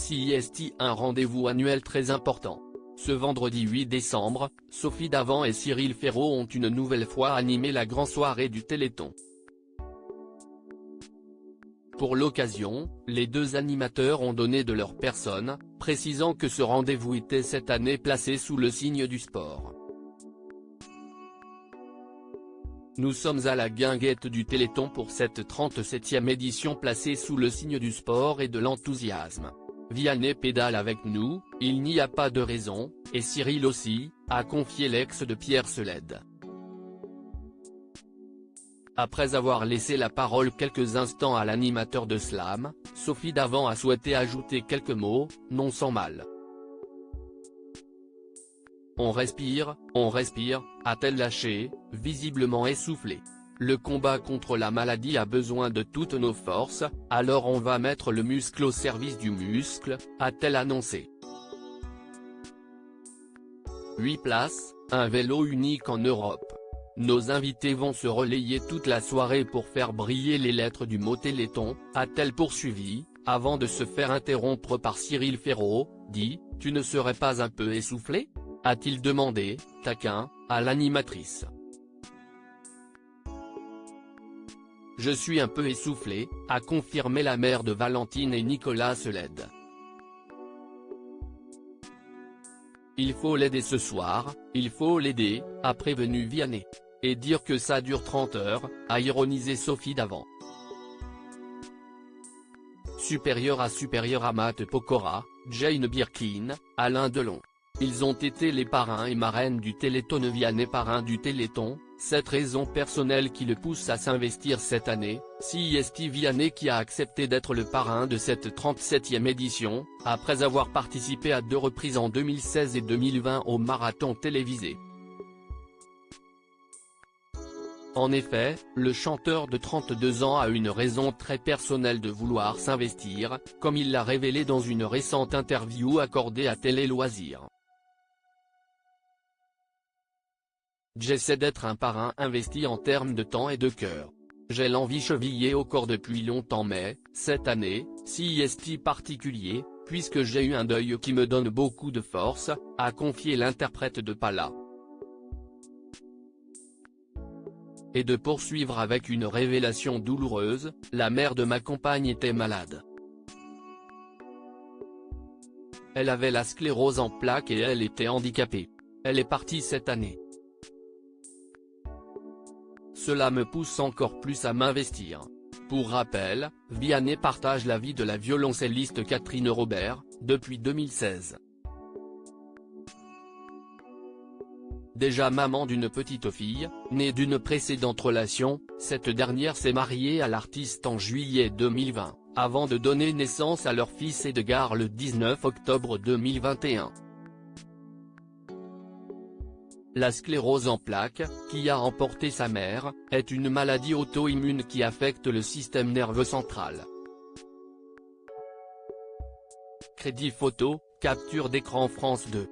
CIST, un rendez-vous annuel très important. Ce vendredi 8 décembre, Sophie Davant et Cyril Ferraud ont une nouvelle fois animé la grande soirée du Téléthon. Pour l'occasion, les deux animateurs ont donné de leur personne, précisant que ce rendez-vous était cette année placé sous le signe du sport. Nous sommes à la guinguette du Téléthon pour cette 37e édition placée sous le signe du sport et de l'enthousiasme. Vianney pédale avec nous, il n'y a pas de raison, et Cyril aussi, a confié l'ex de Pierre Seled. Après avoir laissé la parole quelques instants à l'animateur de slam, Sophie Davant a souhaité ajouter quelques mots, non sans mal. On respire, a-t-elle lâché, visiblement essoufflée. Le combat contre la maladie a besoin de toutes nos forces, alors on va mettre le muscle au service du muscle, a-t-elle annoncé. 8 places, un vélo unique en Europe. Nos invités vont se relayer toute la soirée pour faire briller les lettres du mot Téléthon, a-t-elle poursuivi, avant de se faire interrompre par Cyril Ferraud, dit, « Tu ne serais pas un peu essoufflé ?» a-t-il demandé, taquin, à l'animatrice. « Je suis un peu essoufflé », a confirmé la mère de Valentine et Nicolas Seled. « Il faut l'aider ce soir, il faut l'aider », a prévenu Vianney. Et dire que ça dure 30 heures, a ironisé Sophie Davant. Supérieur à Matt Pokora, Jane Birkin, Alain Delon. Ils ont été les parrains et marraines du Téléthon. Vianney parrain du Téléthon, cette raison personnelle qui le pousse à s'investir cette année. CIST Vianney qui a accepté d'être le parrain de cette 37e édition, après avoir participé à 2 reprises en 2016 et 2020 au marathon télévisé. En effet, le chanteur de 32 ans a une raison très personnelle de vouloir s'investir, comme il l'a révélé dans une récente interview accordée à Télé Loisirs. J'essaie d'être un parrain investi en termes de temps et de cœur. J'ai l'envie chevillée au corps depuis longtemps mais, cette année, CIST particulier, puisque j'ai eu un deuil qui me donne beaucoup de force, a confié l'interprète de Pala. Et de poursuivre avec une révélation douloureuse, la mère de ma compagne était malade. Elle avait la sclérose en plaques et elle était handicapée. Elle est partie cette année. Cela me pousse encore plus à m'investir. Pour rappel, Vianney partage la vie de la violoncelliste Catherine Robert, depuis 2016. Déjà maman d'une petite fille, née d'une précédente relation, cette dernière s'est mariée à l'artiste en juillet 2020, avant de donner naissance à leur fils Edgar le 19 octobre 2021. La sclérose en plaques, qui a emporté sa mère, est une maladie auto-immune qui affecte le système nerveux central. Crédit photo, capture d'écran France 2.